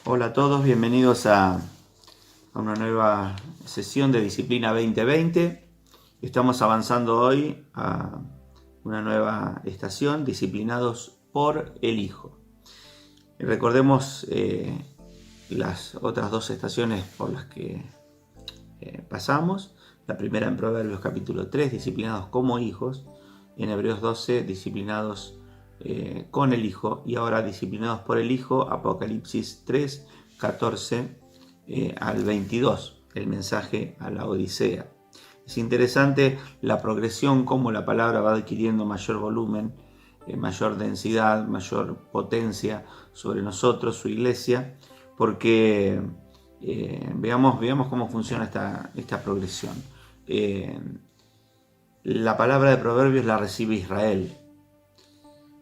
Hola a todos, bienvenidos a una nueva sesión de Disciplina 2020. Estamos avanzando hoy a una nueva estación, Disciplinados por el Hijo. Recordemos las otras dos estaciones por las que pasamos. La primera en Proverbios capítulo 3, disciplinados como hijos. En Hebreos 12, disciplinados con el Hijo, y ahora disciplinados por el Hijo, Apocalipsis 3, 14 al 22, el mensaje a la Odisea. Es interesante la progresión, cómo la palabra va adquiriendo mayor volumen, mayor densidad, mayor potencia sobre nosotros, su iglesia, porque veamos cómo funciona esta progresión. La palabra de Proverbios la recibe Israel.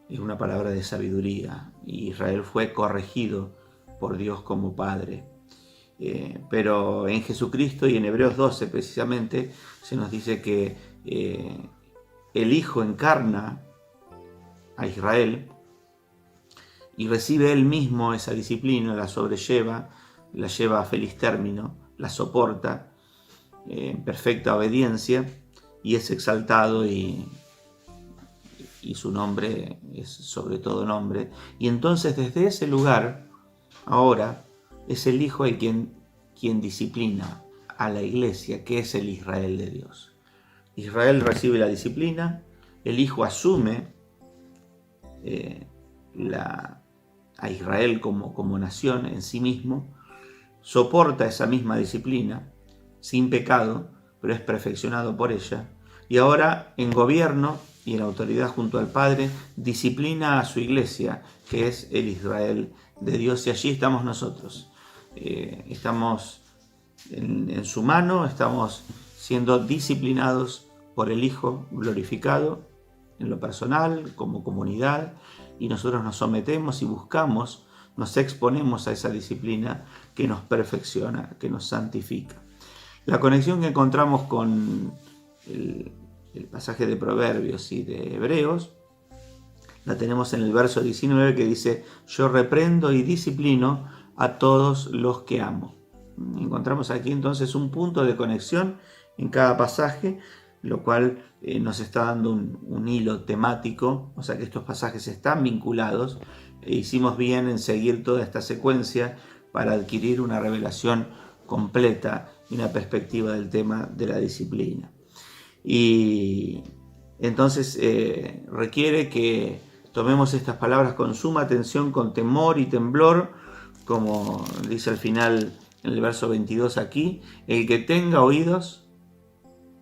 Es una palabra de sabiduría. Israel fue corregido por Dios como Padre. Pero en Jesucristo y en Hebreos 12 precisamente se nos dice que el Hijo encarna a Israel y recibe él mismo esa disciplina, la sobrelleva, la lleva a feliz término, la soporta en perfecta obediencia y es exaltado y su nombre es sobre todo nombre. Y entonces desde ese lugar, ahora, es el Hijo el quien disciplina a la iglesia, que es el Israel de Dios. Israel recibe la disciplina, el Hijo asume a Israel como nación en sí mismo, soporta esa misma disciplina, sin pecado, pero es perfeccionado por ella, y ahora en gobierno y en autoridad junto al Padre, disciplina a su iglesia, que es el Israel de Dios, y allí estamos nosotros. Estamos en su mano, estamos siendo disciplinados por el Hijo glorificado, en lo personal, como comunidad, y nosotros nos sometemos y buscamos, nos exponemos a esa disciplina que nos perfecciona, que nos santifica. La conexión que encontramos con el pasaje de Proverbios y de Hebreos la tenemos en el verso 19, que dice: yo reprendo y disciplino a todos los que amo. Encontramos aquí entonces un punto de conexión en cada pasaje, lo cual nos está dando un hilo temático, o sea que estos pasajes están vinculados, e hicimos bien en seguir toda esta secuencia para adquirir una revelación completa y una perspectiva del tema de la disciplina. Y entonces requiere que tomemos estas palabras con suma atención, con temor y temblor, como dice al final en el verso 22 aquí: el que tenga oídos,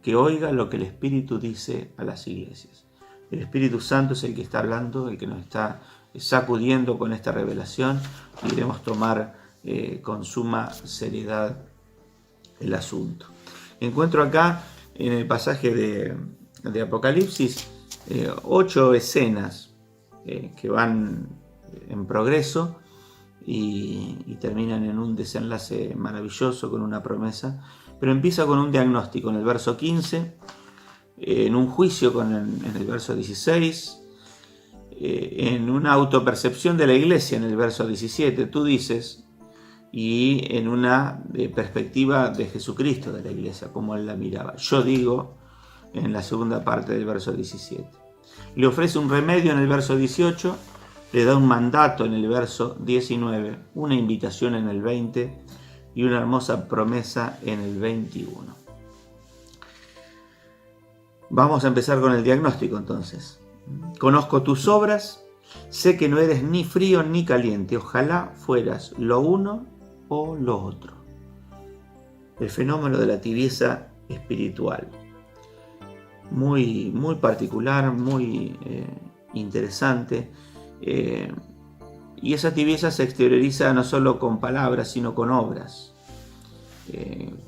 que oiga lo que el Espíritu dice a las iglesias. El Espíritu Santo es el que está hablando, el que nos está sacudiendo con esta revelación, y debemos tomar con suma seriedad el asunto. Encuentro acá en el pasaje de Apocalipsis 8 escenas que van en progreso y terminan en un desenlace maravilloso con una promesa. Pero empieza con un diagnóstico en el verso 15, en un juicio en el verso 16, en una autopercepción de la iglesia en el verso 17, tú dices, y en una perspectiva de Jesucristo de la iglesia, como él la miraba. Yo digo, en la segunda parte del verso 17. Le ofrece un remedio en el verso 18, le da un mandato en el verso 19, una invitación en el 20 y una hermosa promesa en el 21. Vamos a empezar con el diagnóstico entonces. Conozco tus obras, sé que no eres ni frío ni caliente, ojalá fueras lo uno o lo otro. El fenómeno de la tibieza espiritual. Muy particular, muy interesante. Y esa tibieza se exterioriza no solo con palabras, sino con obras,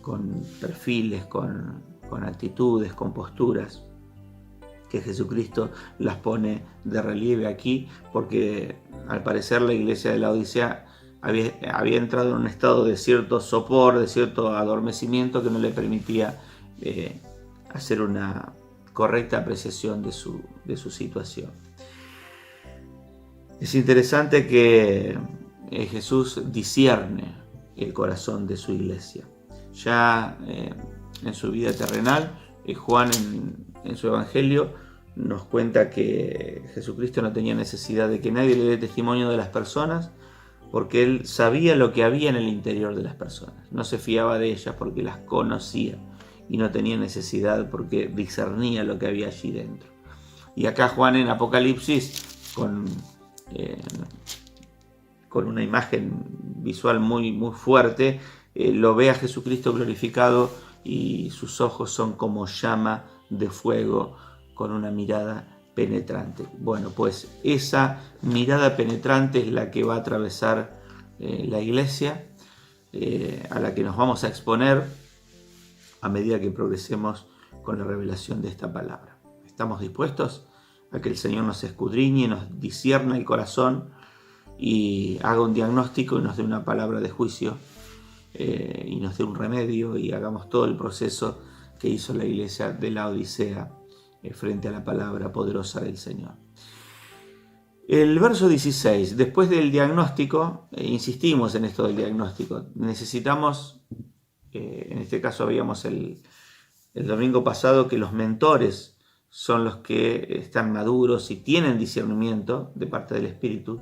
con perfiles, con actitudes, con posturas, que Jesucristo las pone de relieve aquí, porque al parecer la iglesia de la Odisea había entrado en un estado de cierto sopor, de cierto adormecimiento que no le permitía hacer una correcta apreciación de su situación. Es interesante que Jesús discierne el corazón de su iglesia. Ya en su vida terrenal, Juan en su evangelio nos cuenta que Jesucristo no tenía necesidad de que nadie le dé testimonio de las personas, porque él sabía lo que había en el interior de las personas. No se fiaba de ellas porque las conocía y no tenía necesidad porque discernía lo que había allí dentro. Y acá Juan en Apocalipsis, con una imagen visual muy fuerte, lo ve a Jesucristo glorificado y sus ojos son como llama de fuego con una mirada penetrante. Bueno, pues esa mirada penetrante es la que va a atravesar la iglesia, a la que nos vamos a exponer a medida que progresemos con la revelación de esta palabra. ¿Estamos dispuestos a que el Señor nos escudriñe, nos discierna el corazón y haga un diagnóstico y nos dé una palabra de juicio y nos dé un remedio y hagamos todo el proceso que hizo la iglesia de la Odisea frente a la palabra poderosa del Señor? El verso 16, después del diagnóstico, insistimos en esto del diagnóstico, necesitamos, en este caso habíamos el domingo pasado, que los mentores son los que están maduros y tienen discernimiento de parte del Espíritu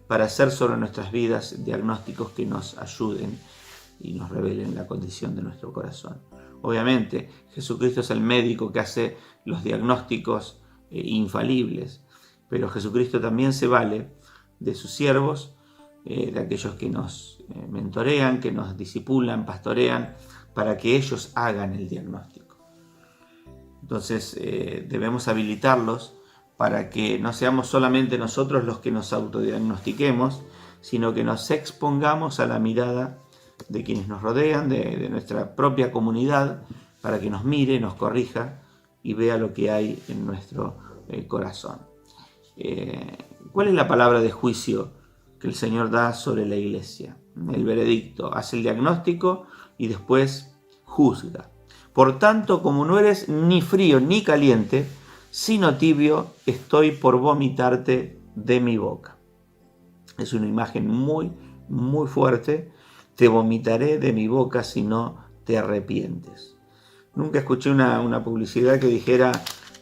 para hacer sobre nuestras vidas diagnósticos que nos ayuden y nos revelen la condición de nuestro corazón. Obviamente, Jesucristo es el médico que hace los diagnósticos infalibles, pero Jesucristo también se vale de sus siervos, de aquellos que nos mentorean, que nos discipulan, pastorean, para que ellos hagan el diagnóstico. Entonces debemos habilitarlos para que no seamos solamente nosotros los que nos autodiagnostiquemos, sino que nos expongamos a la mirada de quienes nos rodean, de nuestra propia comunidad, para que nos mire, nos corrija y vea lo que hay en nuestro corazón. ¿Cuál es la palabra de juicio que el Señor da sobre la iglesia? El veredicto, hace el diagnóstico y después juzga. Por tanto, como no eres ni frío ni caliente, sino tibio, estoy por vomitarte de mi boca. Es una imagen muy fuerte. Te vomitaré de mi boca si no te arrepientes. Nunca escuché una publicidad que dijera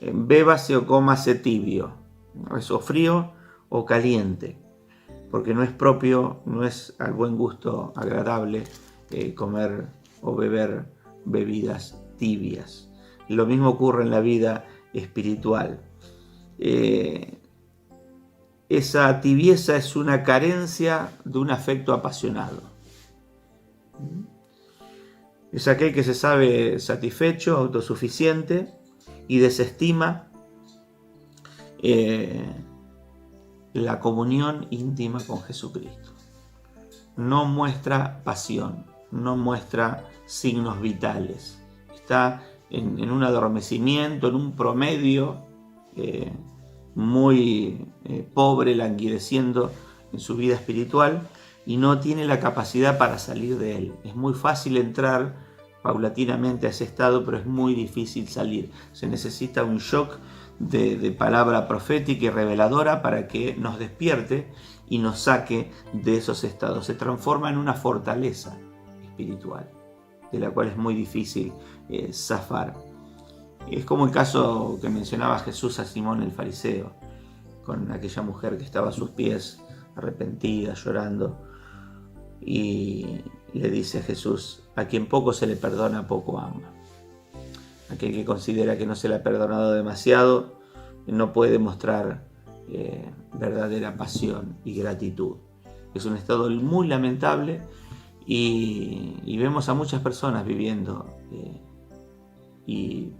bébase o cómase tibio, o frío o caliente, porque no es propio, no es al buen gusto agradable comer o beber bebidas tibias. Lo mismo ocurre en la vida espiritual. Esa tibieza es una carencia de un afecto apasionado. Es aquel que se sabe satisfecho, autosuficiente y desestima la comunión íntima con Jesucristo. No muestra pasión, no muestra signos vitales. Está en un adormecimiento, en un promedio muy pobre, languideciendo en su vida espiritual, y no tiene la capacidad para salir de él. Es muy fácil entrar paulatinamente a ese estado, pero es muy difícil salir. Se necesita un shock de palabra profética y reveladora para que nos despierte y nos saque de esos estados. Se transforma en una fortaleza espiritual, de la cual es muy difícil zafar. Es como el caso que mencionaba Jesús a Simón el fariseo, con aquella mujer que estaba a sus pies, arrepentida, llorando, y le dice a Jesús: a quien poco se le perdona, poco ama. Aquel que considera que no se le ha perdonado demasiado no puede mostrar verdadera pasión y gratitud. Es un estado muy lamentable y vemos a muchas personas viviendo y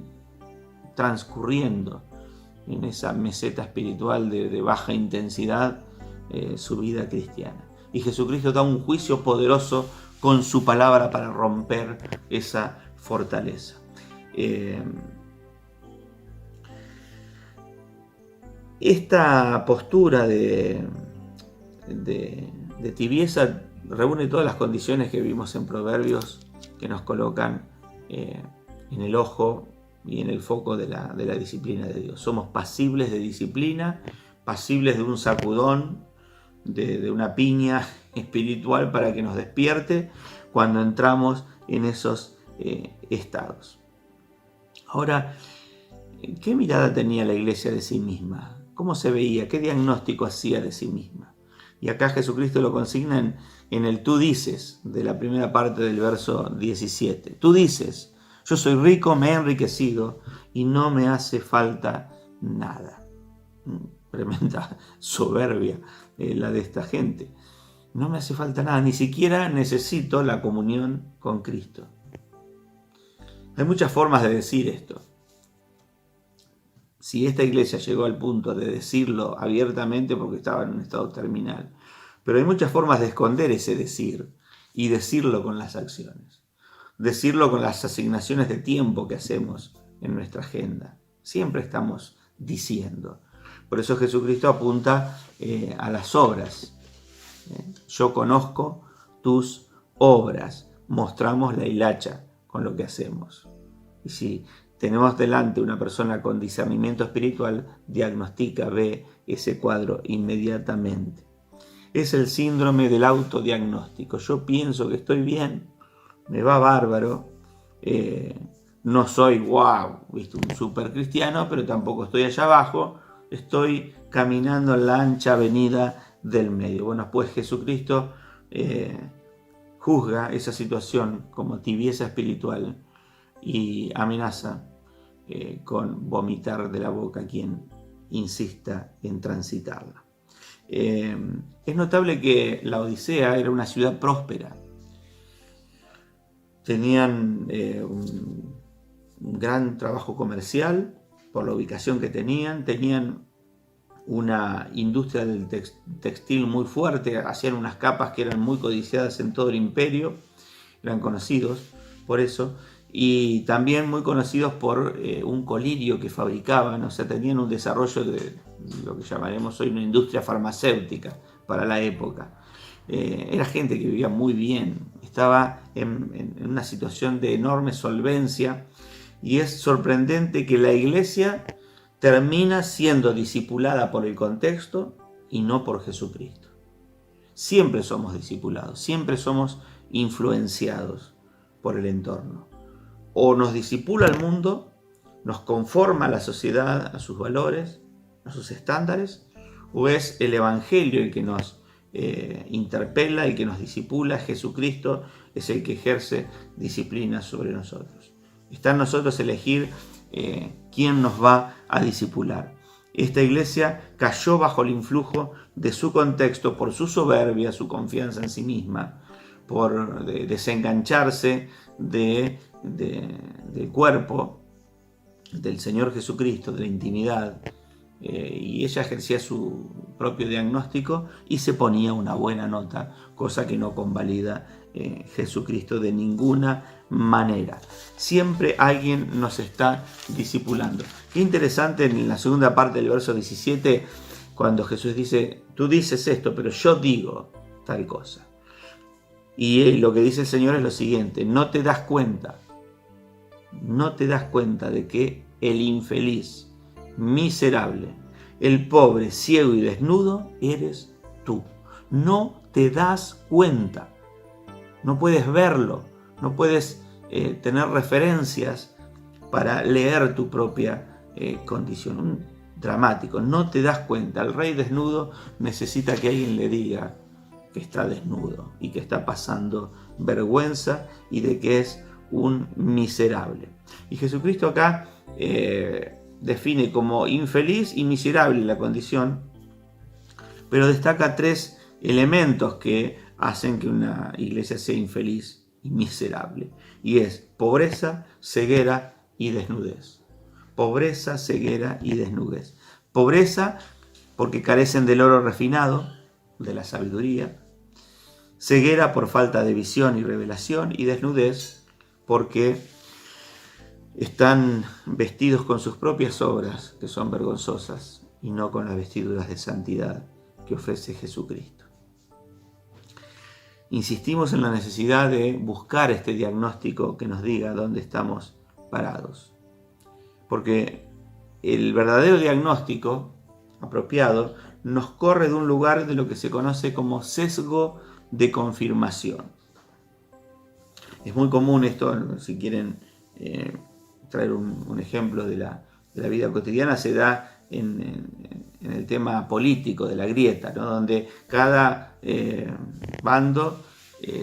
transcurriendo en esa meseta espiritual de baja intensidad su vida cristiana. Y Jesucristo da un juicio poderoso con su palabra para romper esa fortaleza. Esta postura de tibieza reúne todas las condiciones que vimos en Proverbios, que nos colocan en el ojo y en el foco de la disciplina de Dios. Somos pasibles de disciplina, pasibles de un sacudón, de una piña espiritual para que nos despierte cuando entramos en esos estados. Ahora, ¿qué mirada tenía la iglesia de sí misma? ¿Cómo se veía? ¿Qué diagnóstico hacía de sí misma? Y acá Jesucristo lo consigna en el tú dices, de la primera parte del verso 17. Tú dices: yo soy rico, me he enriquecido y no me hace falta nada. Tremenda soberbia la de esta gente. No me hace falta nada, ni siquiera necesito la comunión con Cristo. Hay muchas formas de decir esto. Si esta iglesia llegó al punto de decirlo abiertamente, porque estaba en un estado terminal. Pero hay muchas formas de esconder ese decir y decirlo con las acciones. Decirlo con las asignaciones de tiempo que hacemos en nuestra agenda. Siempre estamos diciendo. Por eso Jesucristo apunta a las obras. Yo conozco tus obras. Mostramos la hilacha con lo que hacemos. Y si tenemos delante una persona con discernimiento espiritual, diagnostica, ve ese cuadro inmediatamente. Es el síndrome del autodiagnóstico. Yo pienso que estoy bien, me va bárbaro, no soy un super cristiano, pero tampoco estoy allá abajo, estoy caminando en la ancha avenida del medio. Bueno, pues Jesucristo juzga esa situación como tibieza espiritual y amenaza con vomitar de la boca a quien insista en transitarla. Es notable que la Odisea era una ciudad próspera. Tenían un gran trabajo comercial por la ubicación que tenían una industria del textil muy fuerte, hacían unas capas que eran muy codiciadas en todo el imperio, eran conocidos por eso, y también muy conocidos por un colirio que fabricaban, o sea, tenían un desarrollo de lo que llamaremos hoy una industria farmacéutica para la época. Era gente que vivía muy bien, estaba en una situación de enorme solvencia, y es sorprendente que la iglesia termina siendo discipulada por el contexto y no por Jesucristo. Siempre somos discipulados, siempre somos influenciados por el entorno. O nos discipula el mundo, nos conforma la sociedad a sus valores, a sus estándares, o es el Evangelio el que nos interpela, el que nos discipula. Jesucristo es el que ejerce disciplina sobre nosotros. Está en nosotros elegir quién nos va a discipular. Esta iglesia cayó bajo el influjo de su contexto por su soberbia, su confianza en sí misma, por desengancharse del cuerpo del Señor Jesucristo, de la intimidad, y ella ejercía su propio diagnóstico y se ponía una buena nota, cosa que no convalida Jesucristo de ninguna manera. Siempre alguien nos está discipulando. Qué interesante en la segunda parte del verso 17, cuando Jesús dice: tú dices esto, pero yo digo tal cosa. Y lo que dice el Señor es lo siguiente: no te das cuenta de que el infeliz, miserable, el pobre, ciego y desnudo eres tú. No te das cuenta, no puedes verlo, no puedes tener referencias para leer tu propia condición. Dramático, no te das cuenta. El rey desnudo necesita que alguien le diga que está desnudo y que está pasando vergüenza y de que es un miserable. Y Jesucristo acá define como infeliz y miserable la condición, pero destaca 3 elementos que hacen que una iglesia sea infeliz y miserable, y es pobreza, ceguera y desnudez. Pobreza, ceguera y desnudez. Pobreza porque carecen del oro refinado, de la sabiduría. Ceguera por falta de visión y revelación, y desnudez porque están vestidos con sus propias obras, que son vergonzosas, y no con las vestiduras de santidad que ofrece Jesucristo. Insistimos en la necesidad de buscar este diagnóstico que nos diga dónde estamos parados, porque el verdadero diagnóstico apropiado nos corre de un lugar de lo que se conoce como sesgo de confirmación. Es muy común esto, si quieren traer un ejemplo de la vida cotidiana, se da en el tema político de la grieta, ¿no? Donde cada bando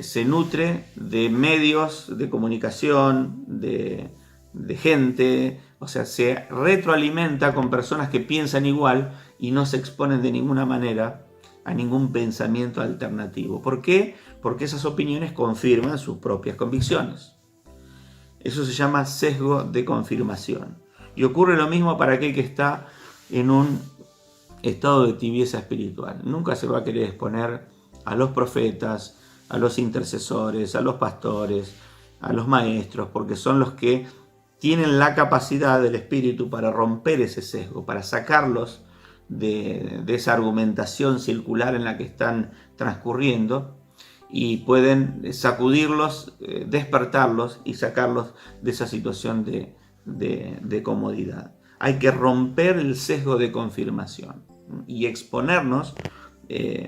se nutre de medios de comunicación, de gente, o sea, se retroalimenta con personas que piensan igual y no se exponen de ninguna manera a ningún pensamiento alternativo. ¿Por qué? Porque esas opiniones confirman sus propias convicciones. Eso se llama sesgo de confirmación. Y ocurre lo mismo para aquel que está en un estado de tibieza espiritual. Nunca se va a querer exponer a los profetas, a los intercesores, a los pastores, a los maestros, porque son los que tienen la capacidad del espíritu para romper ese sesgo, para sacarlos de esa argumentación circular en la que están transcurriendo, y pueden sacudirlos, despertarlos y sacarlos de esa situación de comodidad. Hay que romper el sesgo de confirmación y exponernos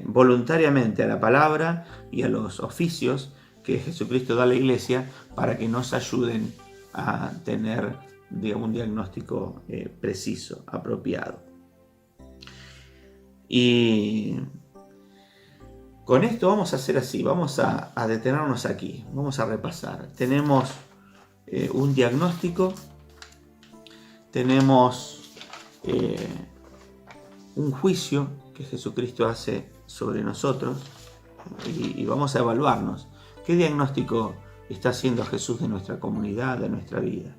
voluntariamente a la palabra y a los oficios que Jesucristo da a la iglesia para que nos ayuden a tener un diagnóstico preciso, apropiado. Y con esto vamos a hacer así, vamos a detenernos aquí, vamos a repasar. Tenemos un diagnóstico, tenemos un juicio que Jesucristo hace sobre nosotros y vamos a evaluarnos. ¿Qué diagnóstico está haciendo Jesús de nuestra comunidad, de nuestra vida?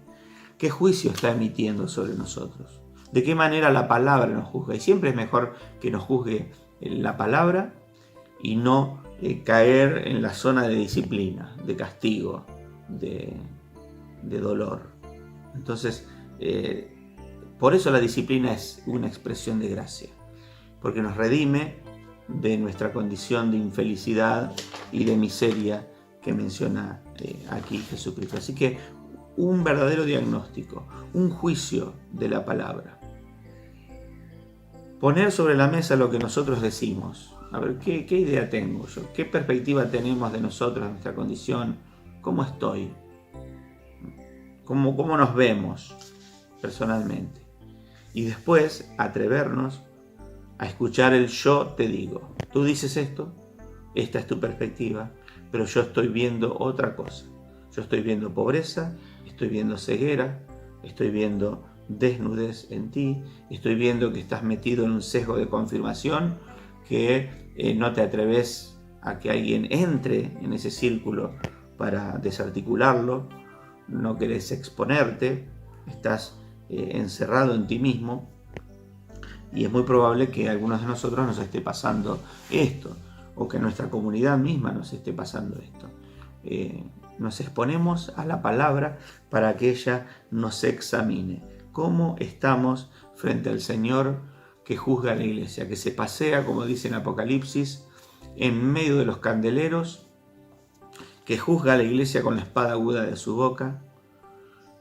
¿Qué juicio está emitiendo sobre nosotros? ¿De qué manera la palabra nos juzga? Y siempre es mejor que nos juzgue la palabra y no caer en la zona de disciplina, de castigo, de dolor. Entonces, por eso la disciplina es una expresión de gracia, porque nos redime de nuestra condición de infelicidad y de miseria que menciona aquí Jesucristo. Así que un verdadero diagnóstico, un juicio de la palabra. Poner sobre la mesa lo que nosotros decimos. A ver, ¿qué idea tengo yo? ¿Qué perspectiva tenemos de nosotros, de nuestra condición? ¿Cómo estoy? ¿Cómo nos vemos personalmente? Y después atrevernos a escuchar el yo te digo. Tú dices esto, esta es tu perspectiva, pero yo estoy viendo otra cosa. Yo estoy viendo pobreza, estoy viendo ceguera, estoy viendo desnudez en ti, estoy viendo que estás metido en un sesgo de confirmación, que no te atreves a que alguien entre en ese círculo para desarticularlo, no querés exponerte, estás encerrado en ti mismo, y es muy probable que a algunos de nosotros nos esté pasando esto, o que a nuestra comunidad misma nos esté pasando esto. Nos exponemos a la palabra para que ella nos examine. ¿Cómo estamos frente al Señor que juzga a la iglesia, que se pasea, como dice en Apocalipsis, en medio de los candeleros que juzga a la iglesia con la espada aguda de su boca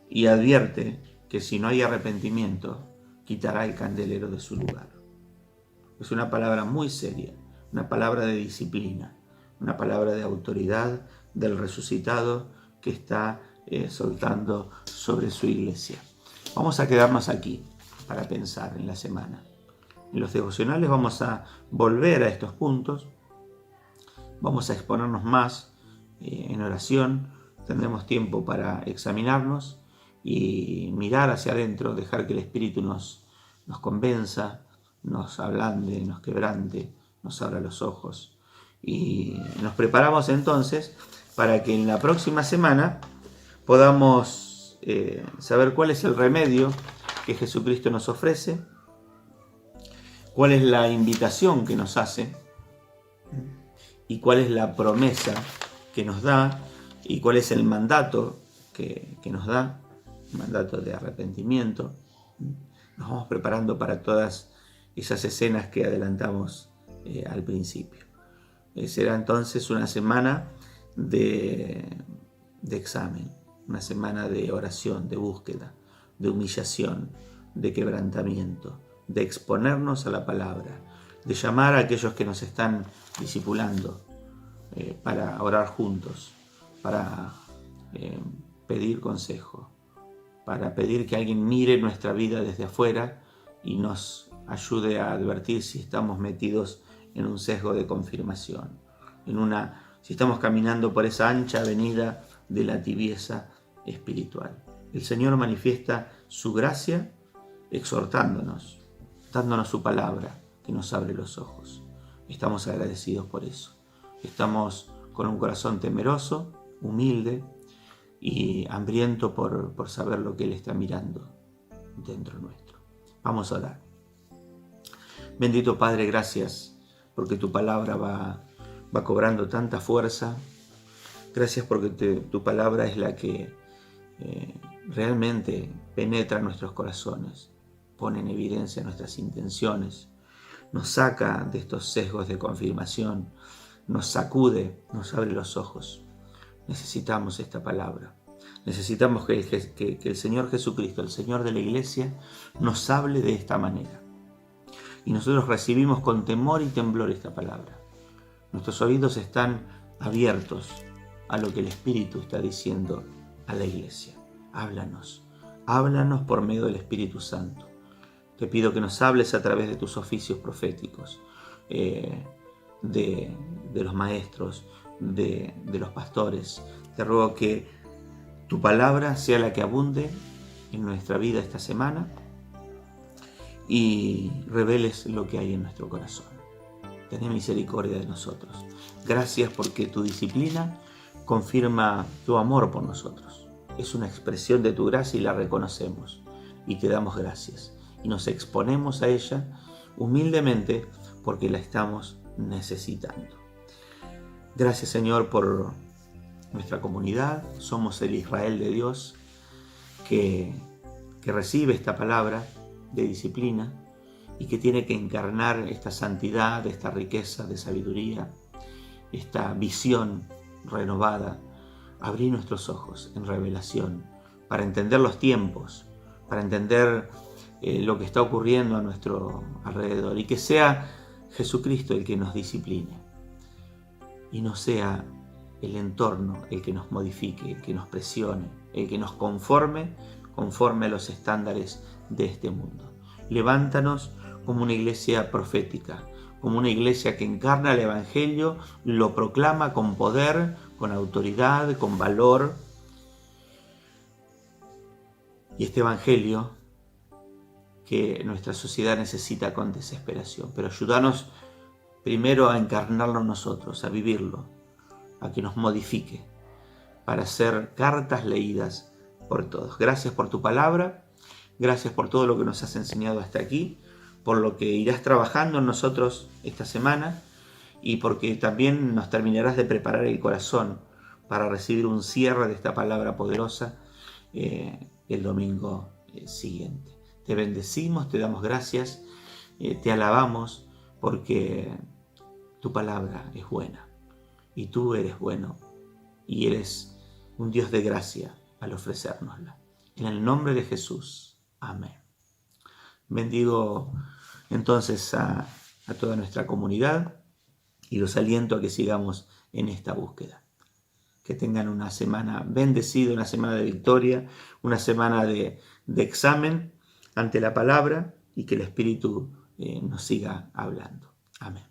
y advierte que si no hay arrepentimiento, quitará el candelero de su lugar. Es una palabra muy seria, una palabra de disciplina, una palabra de autoridad del resucitado que está soltando sobre su iglesia. Vamos a quedarnos aquí para pensar en la semana. En los devocionales vamos a volver a estos puntos, vamos a exponernos más en oración, tendremos tiempo para examinarnos y mirar hacia adentro, dejar que el Espíritu nos convenza, nos ablande, nos quebrante, nos abra los ojos. Y nos preparamos entonces para que en la próxima semana podamos saber cuál es el remedio que Jesucristo nos ofrece, cuál es la invitación que nos hace y cuál es la promesa que nos da y cuál es el mandato que nos da, el mandato de arrepentimiento. Nos vamos preparando para todas esas escenas que adelantamos al principio. Será entonces una semana de examen, una semana de oración, de búsqueda, de humillación, de quebrantamiento, de exponernos a la palabra, de llamar a aquellos que nos están discipulando para orar juntos, para pedir consejo, para pedir que alguien mire nuestra vida desde afuera y nos ayude a advertir si estamos metidos en un sesgo de confirmación, si estamos caminando por esa ancha avenida de la tibieza espiritual. El Señor manifiesta su gracia exhortándonos, dándonos su palabra que nos abre los ojos. Estamos agradecidos por eso. Estamos con un corazón temeroso, humilde y hambriento por saber lo que Él está mirando dentro nuestro. Vamos a orar. Bendito Padre, gracias porque tu palabra va cobrando tanta fuerza. Gracias porque tu palabra es la que realmente penetra nuestros corazones, pone en evidencia nuestras intenciones, nos saca de estos sesgos de confirmación, nos sacude, nos abre los ojos. Necesitamos esta palabra. Necesitamos que el Señor Jesucristo, el Señor de la Iglesia, nos hable de esta manera. Y nosotros recibimos con temor y temblor esta palabra. Nuestros oídos están abiertos a lo que el Espíritu está diciendo a la Iglesia. Háblanos por medio del Espíritu Santo. Te pido que nos hables a través de tus oficios proféticos, de los maestros, de los pastores. Te ruego que tu palabra sea la que abunde en nuestra vida esta semana y reveles lo que hay en nuestro corazón. Ten misericordia de nosotros. Gracias porque tu disciplina confirma tu amor por nosotros. Es una expresión de tu gracia y la reconocemos y te damos gracias. Y nos exponemos a ella humildemente porque la estamos necesitando. Gracias, Señor, por nuestra comunidad. Somos el Israel de Dios que recibe esta palabra de disciplina y que tiene que encarnar esta santidad, esta riqueza de sabiduría, esta visión renovada, abrir nuestros ojos en revelación para entender los tiempos, para entender lo que está ocurriendo a nuestro alrededor y que sea Jesucristo el que nos discipline y no sea el entorno el que nos modifique, el que nos presione, el que nos conforme a los estándares de este mundo. Levántanos como una iglesia profética, como una iglesia que encarna el Evangelio, lo proclama con poder, con autoridad, con valor. Y este Evangelio que nuestra sociedad necesita con desesperación. Pero ayúdanos primero a encarnarlo nosotros, a vivirlo, a que nos modifique, para ser cartas leídas por todos. Gracias por tu palabra, gracias por todo lo que nos has enseñado hasta aquí, por lo que irás trabajando en nosotros esta semana y porque también nos terminarás de preparar el corazón para recibir un cierre de esta palabra poderosa el domingo siguiente. Te bendecimos, te damos gracias, te alabamos porque tu palabra es buena y tú eres bueno y Él es un Dios de gracia al ofrecérnosla. En el nombre de Jesús. Amén. Bendigo entonces a toda nuestra comunidad y los aliento a que sigamos en esta búsqueda. Que tengan una semana bendecida, una semana de victoria, una semana de examen ante la palabra y que el Espíritu nos siga hablando. Amén.